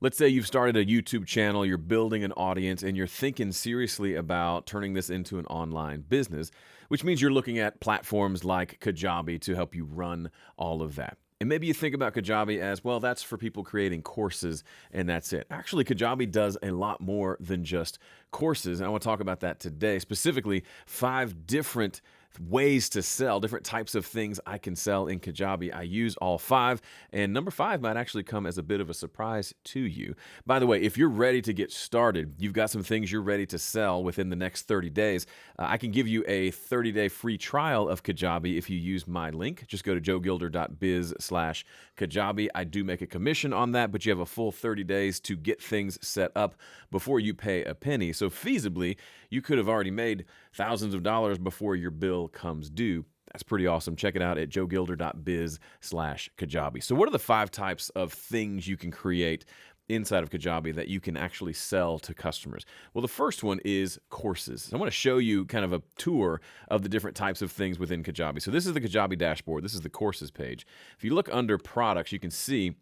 Let's say you've started a YouTube channel, you're building an audience, and you're thinking seriously about turning this into an online business, which means you're looking at platforms like Kajabi to help you run all of that. And maybe you think about Kajabi as, well, that's for people creating courses and that's it. Actually, Kajabi does a lot more than just courses. And I want to talk about that today, specifically 5 different ways to sell, different types of things I can sell in Kajabi. I use all 5, and number 5 might actually come as a bit of a surprise to you. By the way, if you're ready to get started, you've got some things you're ready to sell within the next 30 days, I can give you a 30-day free trial of Kajabi if you use my link. Just go to joegilder.biz/Kajabi. I do make a commission on that, but you have a full 30 days to get things set up before you pay a penny. So feasibly, you could have already made thousands of dollars before your bill comes due. That's pretty awesome. Check it out at joegilder.biz/Kajabi. So what are the 5 types of things you can create inside of Kajabi that you can actually sell to customers? Well, the first one is courses. I want to show you kind of a tour of the different types of things within Kajabi. So this is the Kajabi dashboard. This is the courses page. If you look under products, you can see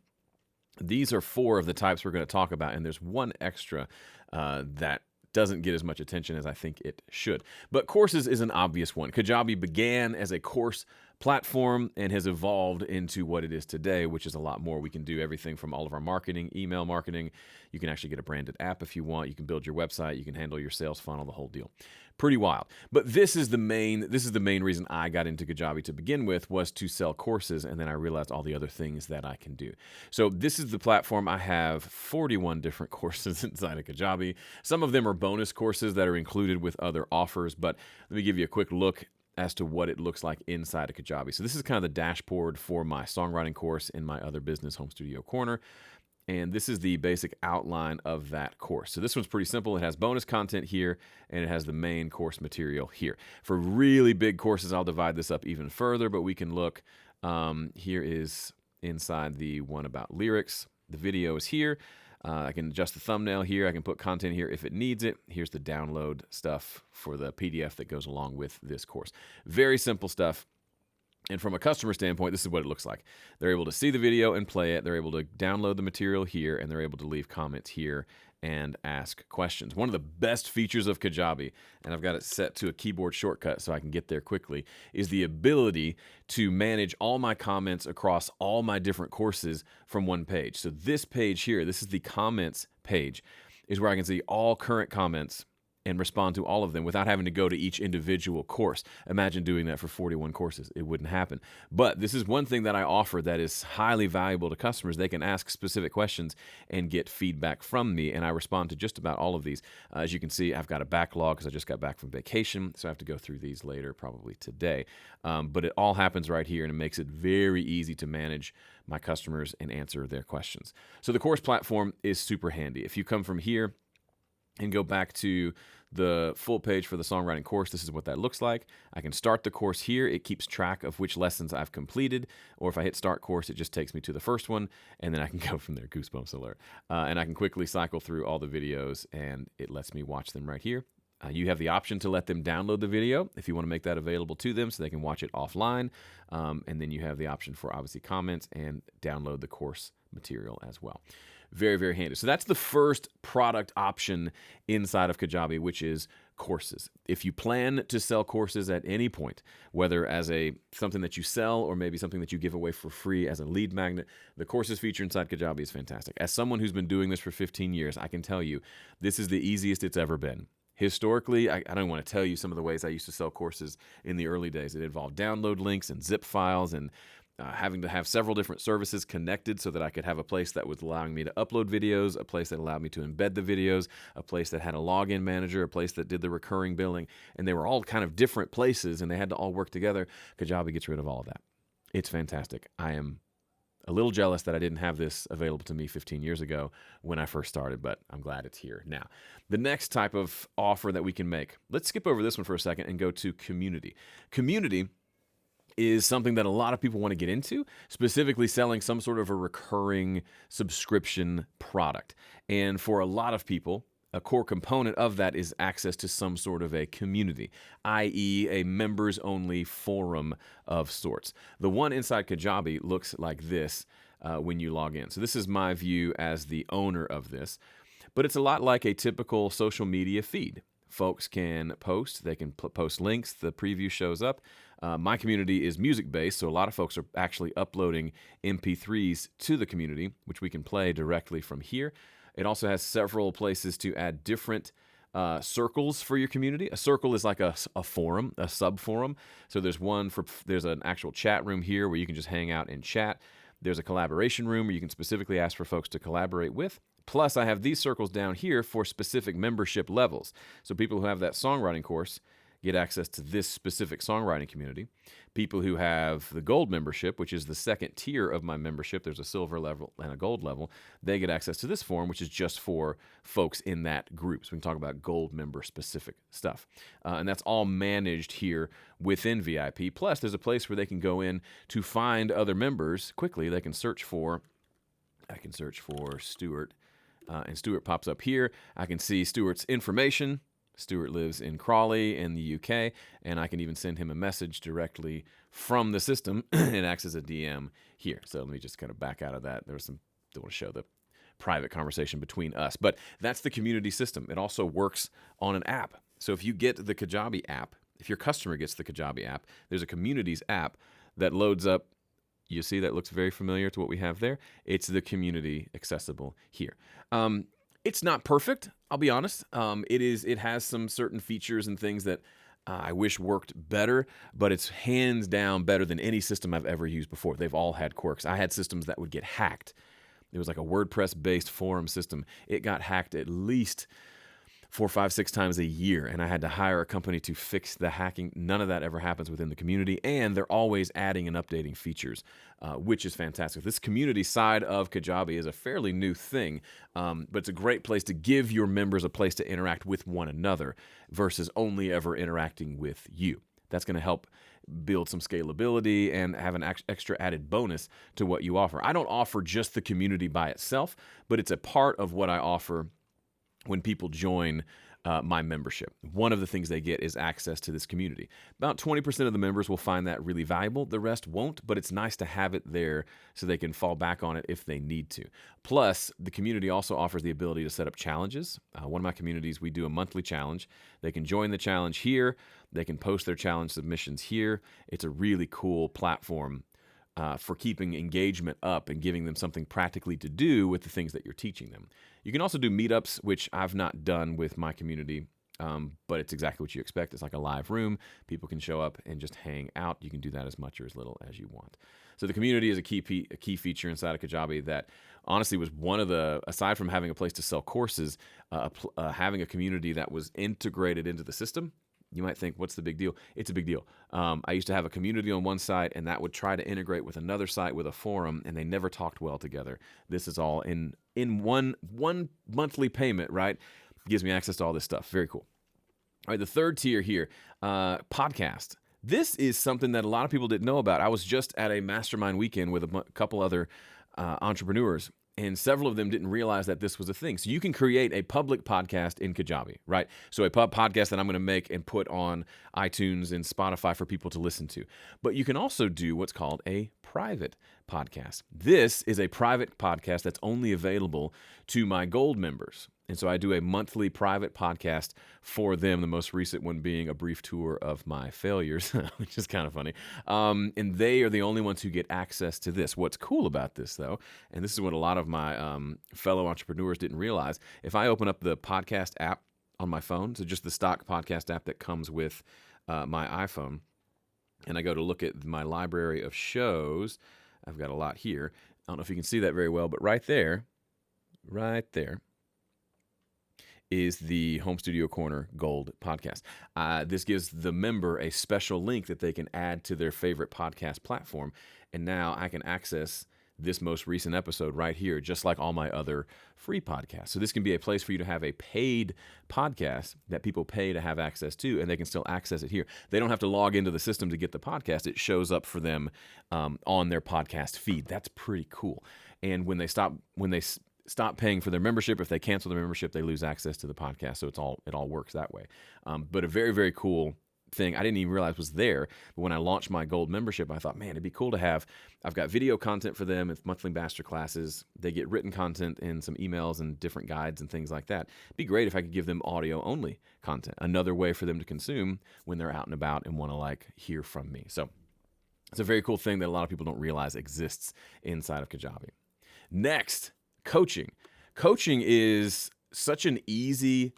these are 4 of the types we're going to talk about, and there's one extra that doesn't get as much attention as I think it should. But courses is an obvious one. Kajabi began as a course platform and has evolved into what it is today, which is a lot more. We can do everything from all of our marketing, email marketing. You can actually get a branded app if you want. You can build your website. You can handle your sales funnel, the whole deal. Pretty wild. But this is the main reason I got into Kajabi to begin with, was to sell courses, and then I realized all the other things that I can do. So this is the platform. I have 41 different courses inside of Kajabi. Some of them are bonus courses that are included with other offers, but let me give you a quick look as to what it looks like inside of Kajabi. So this is kind of the dashboard for my songwriting course in my other business, Home Studio Corner. And this is the basic outline of that course. So this one's pretty simple. It has bonus content here, and it has the main course material here. For really big courses, I'll divide this up even further, but we can look. Here is inside the one about lyrics. The video is here. I can adjust the thumbnail here. I can put content here if it needs it. Here's the download stuff for the PDF that goes along with this course. Very simple stuff. And from a customer standpoint, this is what it looks like. They're able to see the video and play it. They're able to download the material here, and they're able to leave comments here and ask questions. One of the best features of Kajabi, and I've got it set to a keyboard shortcut so I can get there quickly, is the ability to manage all my comments across all my different courses from one page. So this page here, this is the comments page, is where I can see all current comments and respond to all of them without having to go to each individual course. Imagine doing that for 41 courses. It wouldn't happen. But this is one thing that I offer that is highly valuable to customers. They can ask specific questions and get feedback from me, and I respond to just about all of these. As you can see, I've got a backlog because I just got back from vacation, so I have to go through these later, probably today. But it all happens right here, and it makes it very easy to manage my customers and answer their questions. So the course platform is super handy. If you come from here and go back to the full page for the songwriting course, this is what that looks like. I can start the course here. It keeps track of which lessons I've completed, or if I hit start course, it just takes me to the first one, and then I can go from there. Goosebumps alert. And I can quickly cycle through all the videos, and it lets me watch them right here. You have the option to let them download the video if you want to make that available to them so they can watch it offline. And then you have the option for obviously comments and download the course material as well. Very, very handy. So that's the first product option inside of Kajabi, which is courses. If you plan to sell courses at any point, whether as something that you sell or maybe something that you give away for free as a lead magnet, the courses feature inside Kajabi is fantastic. As someone who's been doing this for 15 years, I can tell you this is the easiest it's ever been. Historically, I don't want to tell you some of the ways I used to sell courses in the early days. It involved download links and zip files and having to have several different services connected so that I could have a place that was allowing me to upload videos, a place that allowed me to embed the videos, a place that had a login manager, a place that did the recurring billing, and they were all kind of different places and they had to all work together. Kajabi gets rid of all of that. It's fantastic. I am a little jealous that I didn't have this available to me 15 years ago when I first started, but I'm glad it's here now. The next type of offer that we can make, let's skip over this one for a second and go to community. Community is something that a lot of people want to get into, specifically selling some sort of a recurring subscription product. And for a lot of people, a core component of that is access to some sort of a community, i.e. a members-only forum of sorts. The one inside Kajabi looks like this. when you log in. So this is my view as the owner of this. But it's a lot like a typical social media feed. Folks can post, they can post links, the preview shows up. My community is music-based, so a lot of folks are actually uploading MP3s to the community, which we can play directly from here. It also has several places to add different circles for your community. A circle is like a forum, a sub-forum. So there's an actual chat room here where you can just hang out and chat. There's a collaboration room where you can specifically ask for folks to collaborate with. Plus, I have these circles down here for specific membership levels. So people who have that songwriting course get access to this specific songwriting community. People who have the gold membership, which is the second tier of my membership, there's a silver level and a gold level, they get access to this forum, which is just for folks in that group. So we can talk about gold member specific stuff. And that's all managed here within VIP. Plus, there's a place where they can go in to find other members quickly. I can search for Stuart, and Stuart pops up here. I can see Stuart's information. Stuart lives in Crawley in the UK, and I can even send him a message directly from the system. It acts as a DM here. So let me just kind of back out of that. Don't want to show the private conversation between us, but that's the community system. It also works on an app. So if you get the Kajabi app, if your customer gets the Kajabi app, there's a communities app that loads up. You see that looks very familiar to what we have there. It's the community accessible here. It's not perfect, I'll be honest. It has some certain features and things that I wish worked better, but it's hands down better than any system I've ever used before. They've all had quirks. I had systems that would get hacked. It was like a WordPress-based forum system. It got hacked at least 4, 5, 6 times a year, and I had to hire a company to fix the hacking. None of that ever happens within the community, and they're always adding and updating features, which is fantastic. This community side of Kajabi is a fairly new thing, but it's a great place to give your members a place to interact with one another versus only ever interacting with you. That's going to help build some scalability and have an extra added bonus to what you offer. I don't offer just the community by itself, but it's a part of what I offer when people join my membership. One of the things they get is access to this community. About 20% of the members will find that really valuable. The rest won't, but it's nice to have it there so they can fall back on it if they need to. Plus, the community also offers the ability to set up challenges. One of my communities, we do a monthly challenge. They can join the challenge here. They can post their challenge submissions here. It's a really cool platform for keeping engagement up and giving them something practically to do with the things that you're teaching them. You can also do meetups, which I've not done with my community, but it's exactly what you expect. It's like a live room. People can show up and just hang out. You can do that as much or as little as you want. So the community is a key feature inside of Kajabi that honestly was one of the, aside from having a place to sell courses, having a community that was integrated into the system. You might think, what's the big deal? It's a big deal. I used to have a community on one site, and that would try to integrate with another site with a forum, and they never talked well together. This is all in one monthly payment, right? Gives me access to all this stuff. Very cool. All right, the third tier here, podcast. This is something that a lot of people didn't know about. I was just at a mastermind weekend with a couple other entrepreneurs, and several of them didn't realize that this was a thing. So you can create a public podcast in Kajabi, right? So a podcast that I'm going to make and put on iTunes and Spotify for people to listen to. But you can also do what's called a private podcast. This is a private podcast that's only available to my gold members. And so I do a monthly private podcast for them, the most recent one being a brief tour of my failures, which is kind of funny. And they are the only ones who get access to this. What's cool about this, though, and this is what a lot of my fellow entrepreneurs didn't realize, if I open up the podcast app on my phone, so just the stock podcast app that comes with my iPhone, and I go to look at my library of shows, I've got a lot here. I don't know if you can see that very well, but right there, is the Home Studio Corner Gold podcast. This gives the member a special link that they can add to their favorite podcast platform. And now I can access this most recent episode right here, just like all my other free podcasts. So this can be a place for you to have a paid podcast that people pay to have access to, and they can still access it here. They don't have to log into the system to get the podcast. It shows up for them on their podcast feed. That's pretty cool. And when they stop paying for their membership, if they cancel their membership, they lose access to the podcast. So it all works that way. But a very, very cool thing I didn't even realize was there. But when I launched my gold membership, I thought, man, it'd be cool to have, I've got video content for them. It's monthly master classes. They get written content and some emails and different guides and things like that. It'd be great if I could give them audio only content, another way for them to consume when they're out and about and want to like hear from me. So it's a very cool thing that a lot of people don't realize exists inside of Kajabi. Next, coaching. Coaching is such an easy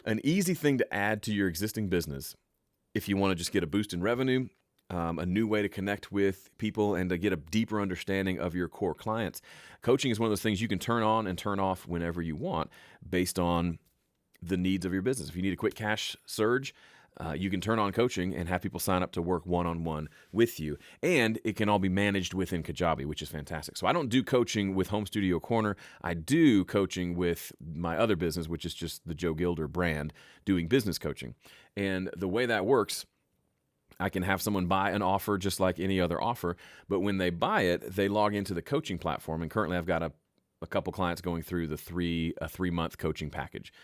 thing to add to your existing business if you want to just get a boost in revenue, a new way to connect with people, and to get a deeper understanding of your core clients. Coaching is one of those things you can turn on and turn off whenever you want based on the needs of your business. If you need a quick cash surge, you can turn on coaching and have people sign up to work one-on-one with you. And it can all be managed within Kajabi, which is fantastic. So I don't do coaching with Home Studio Corner. I do coaching with my other business, which is just the Gilder brand, doing business coaching. And the way that works, I can have someone buy an offer just like any other offer. But when they buy it, they log into the coaching platform. And currently I've got a couple clients going through a 3-month coaching package.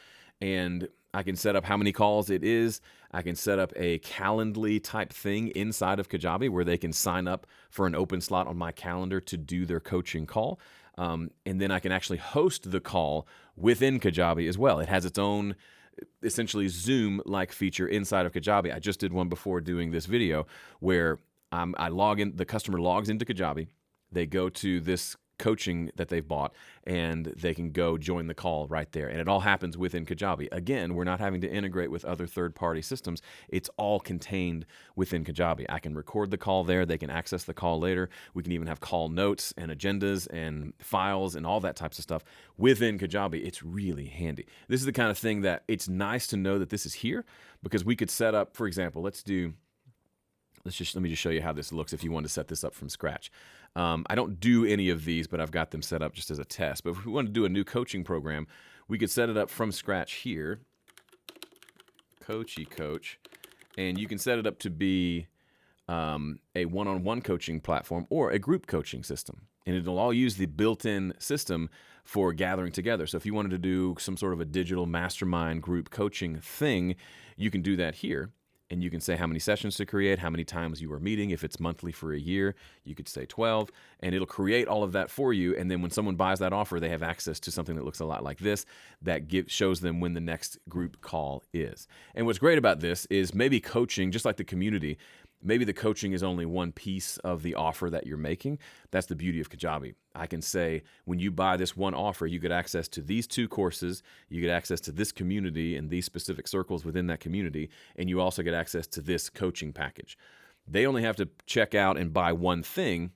And I can set up how many calls it is. I can set up a Calendly type thing inside of Kajabi where they can sign up for an open slot on my calendar to do their coaching call. And then I can actually host the call within Kajabi as well. It has its own essentially Zoom-like feature inside of Kajabi. I just did one before doing this video where I log in, the customer logs into Kajabi. They go to this coaching that they've bought, and they can go join the call right there. And it all happens within Kajabi. Again, we're not having to integrate with other third-party systems. It's all contained within Kajabi. I can record the call there. They can access the call later. We can even have call notes and agendas and files and all that types of stuff within Kajabi. It's really handy. This is the kind of thing that it's nice to know that this is here, because we could set up, for example, let me just show you how this looks if you want to set this up from scratch. I don't do any of these, but I've got them set up just as a test. But if we want to do a new coaching program, we could set it up from scratch here. Coach. And you can set it up to be a one-on-one coaching platform or a group coaching system. And it'll all use the built-in system for gathering together. So if you wanted to do some sort of a digital mastermind group coaching thing, you can do that here. And you can say how many sessions to create, how many times you are meeting. If it's monthly for a year, you could say 12, and it'll create all of that for you. And then when someone buys that offer, they have access to something that looks a lot like this that shows them when the next group call is. And what's great about this is maybe coaching, just like the community, maybe the coaching is only one piece of the offer that you're making. That's the beauty of Kajabi. I can say, when you buy this one offer, you get access to these 2 courses, you get access to this community and these specific circles within that community, and you also get access to this coaching package. They only have to check out and buy one thing.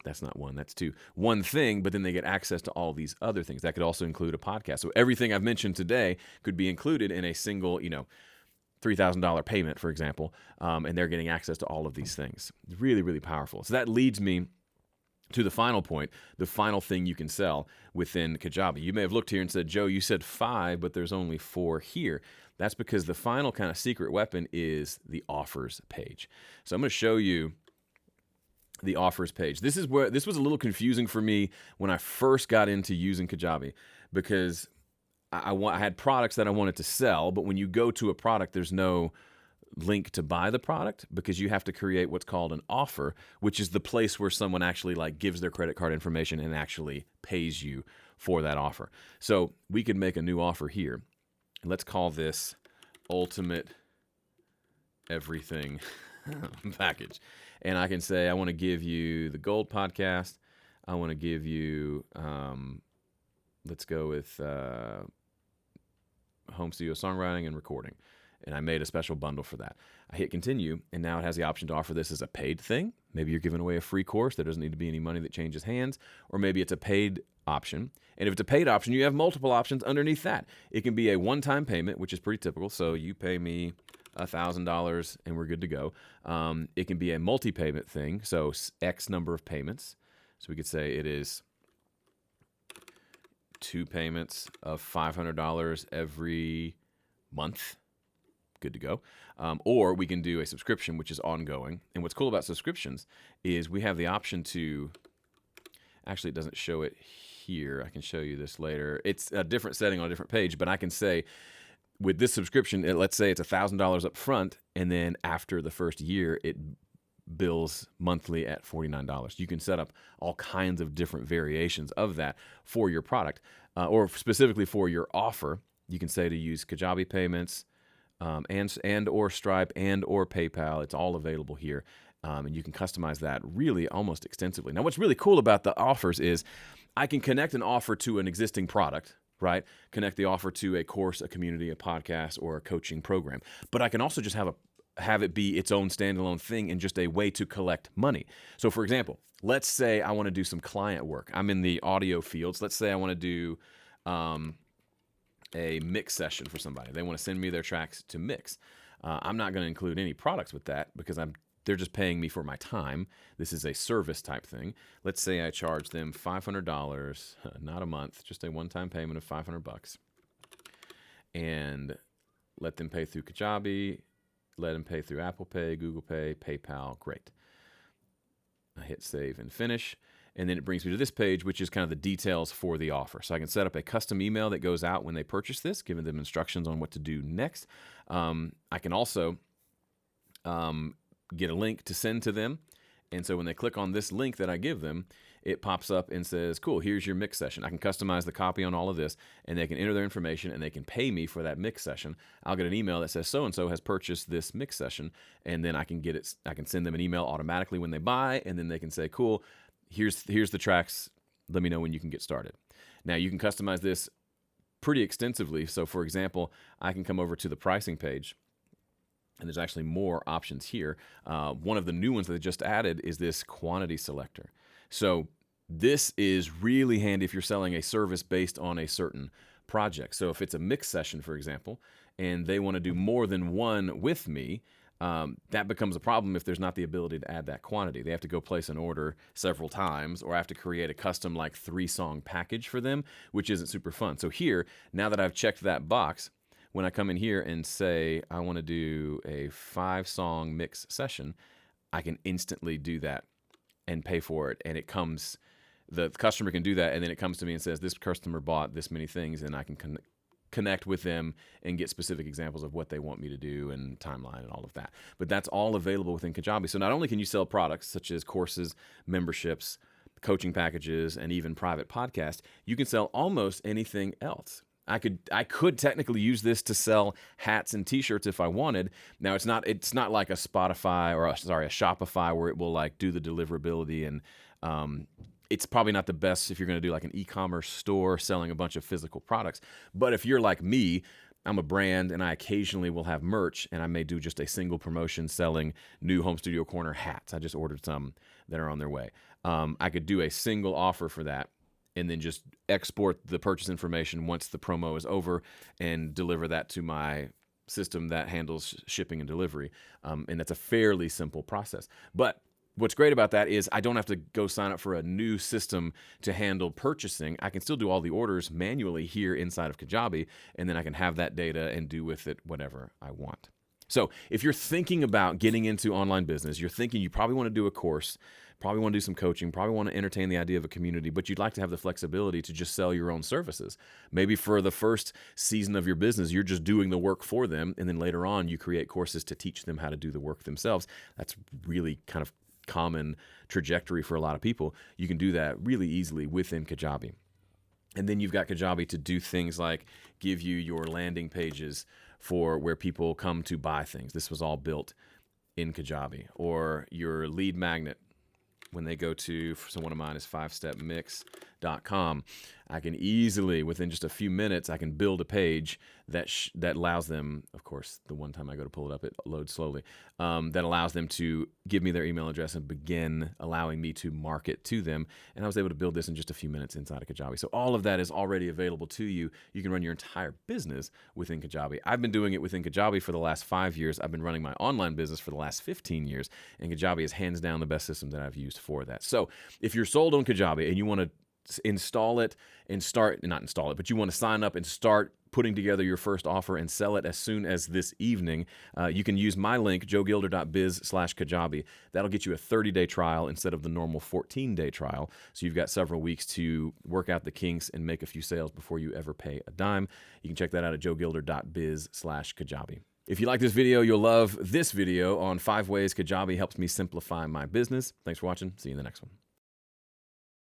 That's not one, that's 2. One thing, but then they get access to all these other things. That could also include a podcast. So everything I've mentioned today could be included in a single, $3,000 payment, for example, and they're getting access to all of these things. Really, really powerful. So that leads me to the final point, the final thing you can sell within Kajabi. You may have looked here and said, Joe, you said 5, but there's only 4 here. That's because the final kind of secret weapon is the offers page. So I'm going to show you the offers page. This was a little confusing for me when I first got into using Kajabi, because I had products that I wanted to sell, but when you go to a product, there's no link to buy the product, because you have to create what's called an offer, which is the place where someone actually gives their credit card information and actually pays you for that offer. So we could make a new offer here. Let's call this Ultimate Everything Package. And I can say, I want to give you the Gold Podcast. I want to give you, let's go with home studio songwriting and recording. And I made a special bundle for that. I hit continue, and now it has the option to offer this as a paid thing. Maybe you're giving away a free course. There doesn't need to be any money that changes hands. Or maybe it's a paid option. And if it's a paid option, you have multiple options underneath that. It can be a one-time payment, which is pretty typical. So you pay me $1,000 and we're good to go. It can be a multi-payment thing, so X number of payments. So we could say it is 2 payments of $500 every month. Good to go. Or we can do a subscription, which is ongoing. And what's cool about subscriptions is we have the option to, actually it doesn't show it here. I can show you this later. It's a different setting on a different page, but I can say with this subscription, let's say it's $1,000 up front, and then after the first year, it bills monthly at $49. You can set up all kinds of different variations of that for your product, or specifically for your offer. You can say to use Kajabi payments, and or Stripe and or PayPal. It's all available here, and you can customize that really almost extensively. Now, what's really cool about the offers is I can connect an offer to an existing product, right? Connect the offer to a course, a community, a podcast, or a coaching program. But I can also just have it be its own standalone thing and just a way to collect money. So, for example, let's say I want to do some client work. I'm in the audio fields. Let's say I want to do a mix session for somebody. They want to send me their tracks to mix. I'm not going to include any products with that because they're just paying me for my time. This is a service type thing. Let's say I charge them $500, not a month, just a one-time payment of $500, and let them pay through Kajabi, let them pay through Apple Pay, Google Pay, PayPal. Great. I hit save and finish. And then it brings me to this page, which is kind of the details for the offer. So I can set up a custom email that goes out when they purchase this, giving them instructions on what to do next. I can also get a link to send to them. And so when they click on this link that I give them, it pops up and says, cool, here's your mix session. I can customize the copy on all of this, and they can enter their information, and they can pay me for that mix session. I'll get an email that says so-and-so has purchased this mix session, and then I can send them an email automatically when they buy, and then they can say, cool, here's the tracks. Let me know when you can get started. Now, you can customize this pretty extensively. So, for example, I can come over to the pricing page, and there's actually more options here. One of the new ones that they just added is this quantity selector. So this is really handy if you're selling a service based on a certain project. So if it's a mix session, for example, and they want to do more than one with me, that becomes a problem if there's not the ability to add that quantity. They have to go place an order several times, or I have to create a custom 3-song package for them, which isn't super fun. So here, now that I've checked that box, when I come in here and say I want to do a 5-song mix session, I can instantly do that and pay for it. And the customer can do that, and then it comes to me and says, this customer bought this many things, and I can connect with them and get specific examples of what they want me to do and timeline and all of that. But that's all available within Kajabi. So not only can you sell products such as courses, memberships, coaching packages, and even private podcasts, you can sell almost anything else. I could technically use this to sell hats and t-shirts if I wanted. Now it's not like a Spotify or a Shopify where it will do the deliverability, and it's probably not the best if you're going to do an e-commerce store selling a bunch of physical products. But if you're like me, I'm a brand and I occasionally will have merch, and I may do just a single promotion selling new Home Studio Corner hats. I just ordered some that are on their way. I could do a single offer for that, and then just export the purchase information once the promo is over and deliver that to my system that handles shipping and delivery. And that's a fairly simple process. But what's great about that is I don't have to go sign up for a new system to handle purchasing. I can still do all the orders manually here inside of Kajabi, and then I can have that data and do with it whatever I want. So if you're thinking about getting into online business, you're thinking you probably want to do a course, probably want to do some coaching, probably want to entertain the idea of a community, but you'd like to have the flexibility to just sell your own services. Maybe for the first season of your business, you're just doing the work for them, and then later on you create courses to teach them how to do the work themselves. That's really kind of common trajectory for a lot of people. You can do that really easily within Kajabi. And then you've got Kajabi to do things like give you your landing pages for where people come to buy things. This was all built in Kajabi. Or your lead magnet. When they go to, so one of mine is 5stepmix.com, I can easily, within just a few minutes, I can build a page that allows them, of course, the one time I go to pull it up, it loads slowly, that allows them to give me their email address and begin allowing me to market to them. And I was able to build this in just a few minutes inside of Kajabi. So all of that is already available to you. You can run your entire business within Kajabi. I've been doing it within Kajabi for the last 5 years. I've been running my online business for the last 15 years. And Kajabi is hands down the best system that I've used for that. So if you're sold on Kajabi and you want to install it and not install it, but you want to sign up and start putting together your first offer and sell it as soon as this evening, you can use my link, joegilder.biz/Kajabi. That'll get you a 30-day trial instead of the normal 14-day trial. So you've got several weeks to work out the kinks and make a few sales before you ever pay a dime. You can check that out at joegilder.biz/Kajabi. If you like this video, you'll love this video on 5 ways Kajabi helps me simplify my business. Thanks for watching. See you in the next one.